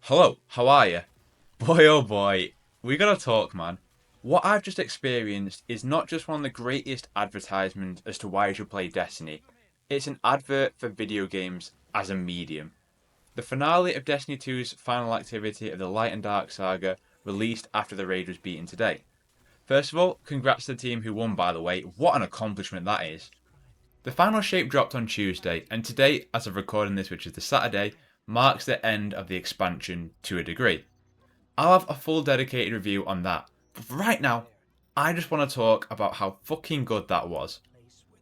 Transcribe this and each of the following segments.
Hello, how are you? Boy oh boy, we gotta talk, man. What I've just experienced is not just one of the greatest advertisements as to why you should play Destiny, it's an advert for video games as a medium. The finale of Destiny 2's final activity of the Light and Dark saga released after the raid was beaten today. First of all, congrats to the team who won, by the way. What an accomplishment that is. The final shape dropped on Tuesday, and today, as of recording this, which is the Saturday, marks the end of the expansion to a degree. I'll have a full dedicated review on that, but for right now, I just want to talk about how fucking good that was.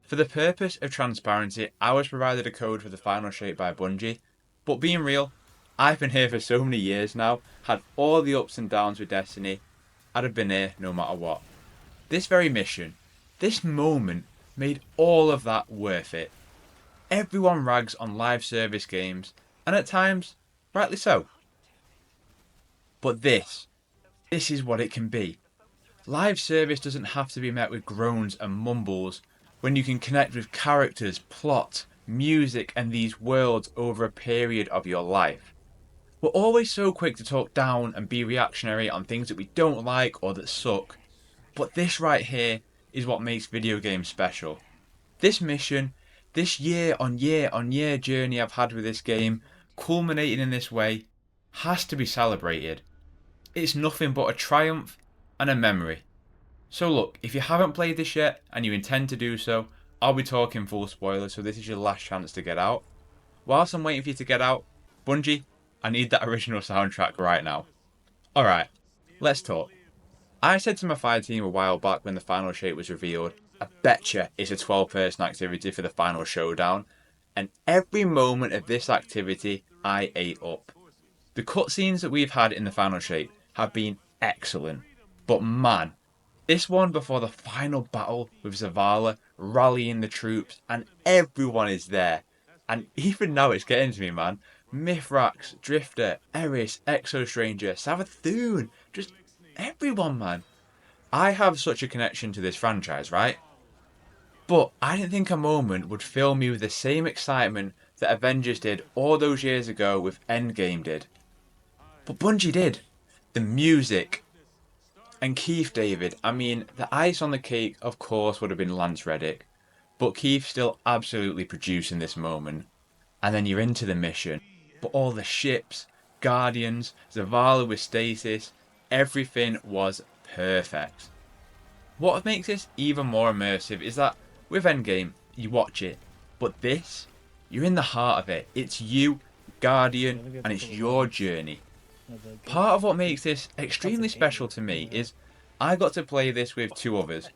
For the purpose of transparency, I was provided a code for the final shape by Bungie, but being real, I've been here for so many years now, had all the ups and downs with Destiny, I'd have been here no matter what. This very mission, this moment, made all of that worth it. Everyone rags on live service games, and at times, rightly so. But this is what it can be. Live service doesn't have to be met with groans and mumbles when you can connect with characters, plot, music, and these worlds over a period of your life. We're always so quick to talk down and be reactionary on things that we don't like or that suck, but this right here is what makes video games special. This mission, this year on year on year journey I've had with this game, culminating in this way, has to be celebrated. It's nothing but a triumph and a memory. So look, if you haven't played this yet and you intend to do so, I'll be talking full spoilers, so this is your last chance to get out. Whilst I'm waiting for you to get out, Bungie, I need that original soundtrack right now. Alright, let's talk. I said to my fire team a while back when the final shape was revealed, I betcha it's a 12-person activity for the final showdown, and every moment of this activity I ate up. The cutscenes that we've had in the final shape have been excellent, but man, this one before the final battle with Zavala rallying the troops and everyone is there, and even now it's getting to me, man. Mithrax, Drifter, Eris, Exo Stranger, Savathun, just everyone, man. I have such a connection to this franchise, right? But I didn't think a moment would fill me with the same excitement that Avengers did all those years ago with Endgame did. But Bungie did. The music. And Keith David, I mean, the ice on the cake, of course, would have been Lance Reddick. But Keith still absolutely producing this moment. And then you're into the mission. But all the ships, Guardians, Zavala with Stasis, everything was perfect. What makes this even more immersive is that with Endgame, you watch it. But this, you're in the heart of it. It's you, Guardian, and it's your journey. Part of what makes this extremely special to me is I got to play this with two others.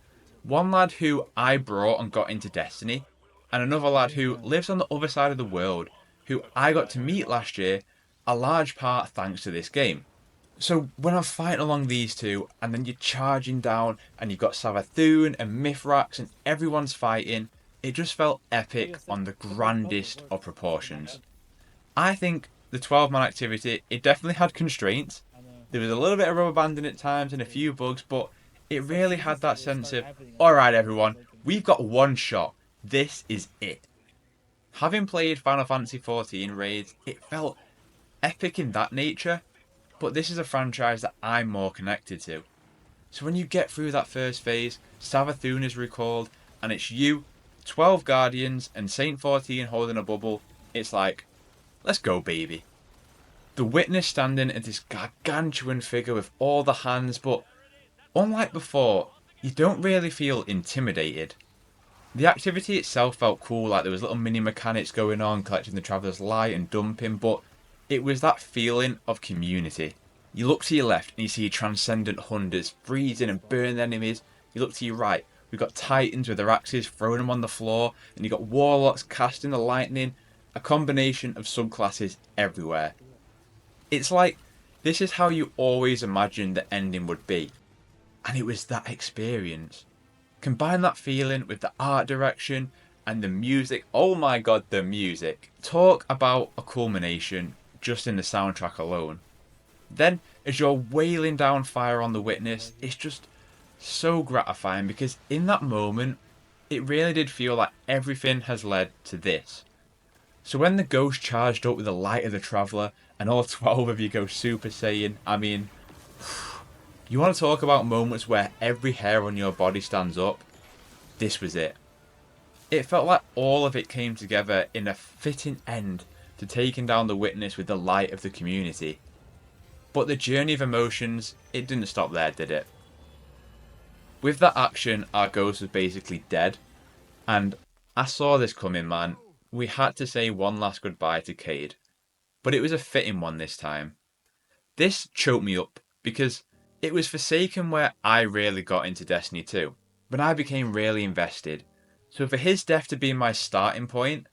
One lad who I brought and got into Destiny, and another lad who lives on the other side of the world, who I got to meet last year, a large part thanks to this game. So when I'm fighting along these two, and then you're charging down, and you've got Savathun and Mithrax, and everyone's fighting, it just felt epic on the grandest of proportions. I think the 12-man activity, it definitely had constraints. There was a little bit of rubber banding at times and a few bugs, but it really had that sense of, alright everyone, we've got one shot. This is it. Having played Final Fantasy XIV raids, it felt epic in that nature, but this is a franchise that I'm more connected to. So when you get through that first phase, Savathun is recalled, and it's you, 12 Guardians, and Saint 14 holding a bubble, it's like, let's go, baby. The witness standing at this gargantuan figure with all the hands, but unlike before, you don't really feel intimidated. The activity itself felt cool, like there was little mini mechanics going on, collecting the Traveller's Light and dumping, but it was that feeling of community. You look to your left and you see transcendent hunters freezing and burning enemies. You look to your right, we've got titans with their axes throwing them on the floor, and you've got warlocks casting the lightning, a combination of subclasses everywhere. It's like, this is how you always imagined the ending would be. And it was that experience. Combine that feeling with the art direction and the music. Oh my god, the music. Talk about a culmination just in the soundtrack alone. Then, as you're wailing down fire on the witness, it's just so gratifying because in that moment, it really did feel like everything has led to this. So when the ghost charged up with the light of the Traveller and all 12 of you go Super Saiyan, I mean, you want to talk about moments where every hair on your body stands up? This was it. It felt like all of it came together in a fitting end to taking down the Witness with the light of the community. But the journey of emotions, it didn't stop there, did it? With that action, our ghost was basically dead, and I saw this coming, man. We had to say one last goodbye to Cade, but it was a fitting one this time. This choked me up because it was Forsaken where I really got into Destiny 2, but I became really invested. So for his death to be my starting point,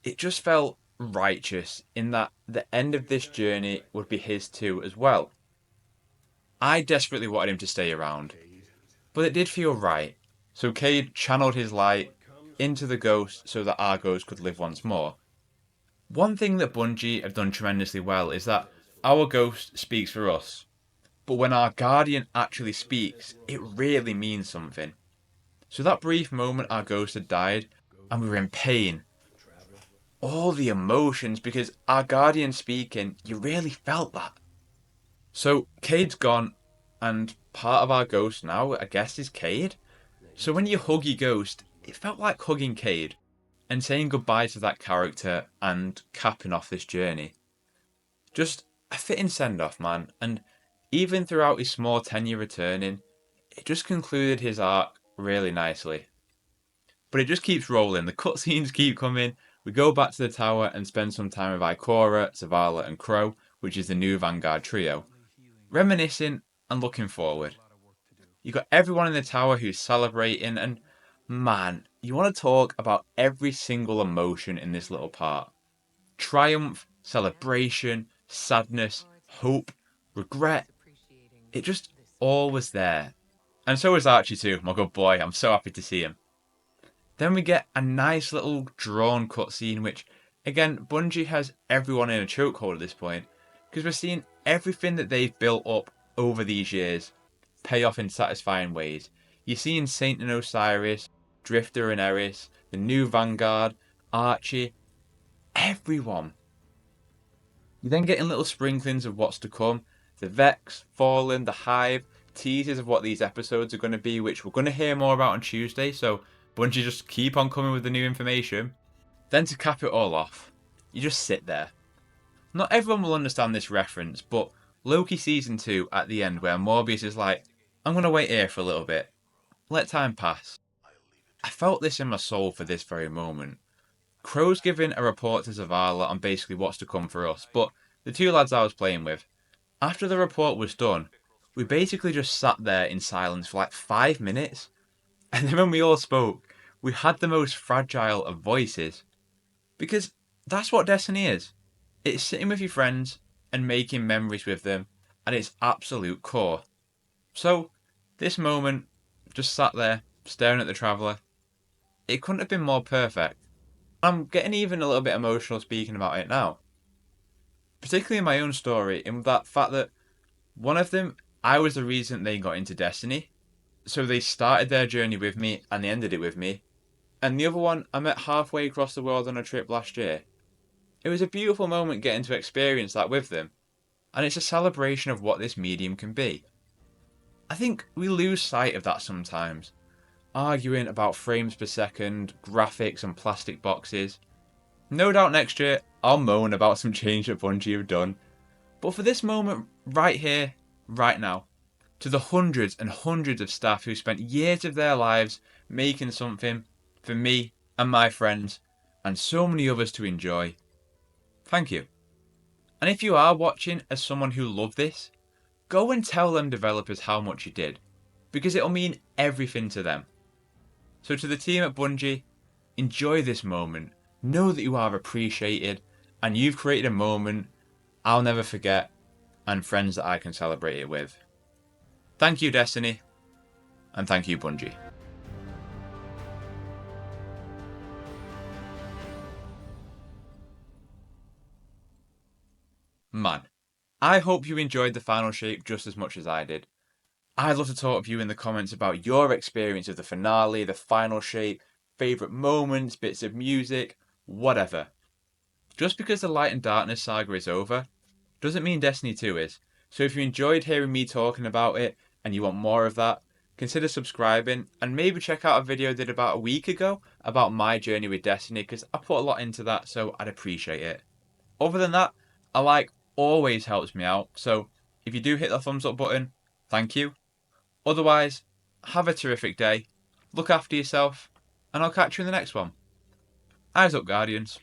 it just felt righteous in that the end of this journey would be his too as well. I desperately wanted him to stay around, but it did feel right. So Cade channeled his light into the ghost so that our ghost could live once more. One thing that Bungie have done tremendously well is that our ghost speaks for us. But when our guardian actually speaks, it really means something. So that brief moment our ghost had died, and we were in pain. All the emotions, because our guardian speaking, you really felt that. So Cade's gone, and part of our ghost now, I guess, is Cade. So when you hug your ghost, it felt like hugging Cade and saying goodbye to that character and capping off this journey. Just a fitting send off, man, and even throughout his small tenure returning, it just concluded his arc really nicely. But it just keeps rolling, the cutscenes keep coming. We go back to the tower and spend some time with Ikora, Zavala, and Crow, which is the new Vanguard trio, reminiscing and looking forward. You got everyone in the tower who's celebrating, and man, you want to talk about every single emotion in this little part. Triumph, celebration, sadness, hope, regret. It just all was there. And so was Archie too, my good boy. I'm so happy to see him. Then we get a nice little drawn cutscene, which, again, Bungie has everyone in a chokehold at this point, because we're seeing everything that they've built up over these years pay off in satisfying ways. You're seeing Saint and Osiris, Drifter and Eris, the new Vanguard, Archie, everyone. You're then getting little sprinklings of what's to come. The Vex, Fallen, the Hive, teasers of what these episodes are going to be, which we're going to hear more about on Tuesday, so Bungie just keep on coming with the new information. Then to cap it all off, you just sit there. Not everyone will understand this reference, but Loki Season 2 at the end where Morbius is like, I'm going to wait here for a little bit. Let time pass. I felt this in my soul for this very moment. Crow's giving a report to Zavala on basically what's to come for us, but the two lads I was playing with, after the report was done, we basically just sat there in silence for like 5 minutes, and then when we all spoke, we had the most fragile of voices. Because that's what Destiny is. It's sitting with your friends and making memories with them at its absolute core. So, this moment, just sat there, staring at the Traveller, it couldn't have been more perfect. I'm getting even a little bit emotional speaking about it now. Particularly in my own story, in that fact that one of them, I was the reason they got into Destiny. So they started their journey with me and they ended it with me. And the other one, I met halfway across the world on a trip last year. It was a beautiful moment getting to experience that with them. And it's a celebration of what this medium can be. I think we lose sight of that sometimes. Arguing about frames per second, graphics and plastic boxes. No doubt next year I'll moan about some change that Bungie have done. But for this moment, right here, right now, to the hundreds and hundreds of staff who spent years of their lives making something for me and my friends, and so many others to enjoy, thank you. And if you are watching as someone who loved this, go and tell them developers how much you did, because it'll mean everything to them. So to the team at Bungie, enjoy this moment, know that you are appreciated, and you've created a moment I'll never forget, and friends that I can celebrate it with. Thank you, Destiny, and thank you, Bungie. Man, I hope you enjoyed the final shape just as much as I did. I'd love to talk to you in the comments about your experience of the finale, the final shape, favourite moments, bits of music, whatever. Just because the Light and Darkness saga is over, doesn't mean Destiny 2 is. So if you enjoyed hearing me talking about it and you want more of that, consider subscribing and maybe check out a video I did about a week ago about my journey with Destiny because I put a lot into that, so I'd appreciate it. Other than that, a like always helps me out, so if you do hit the thumbs up button, thank you. Otherwise, have a terrific day, look after yourself, and I'll catch you in the next one. Eyes up, Guardians.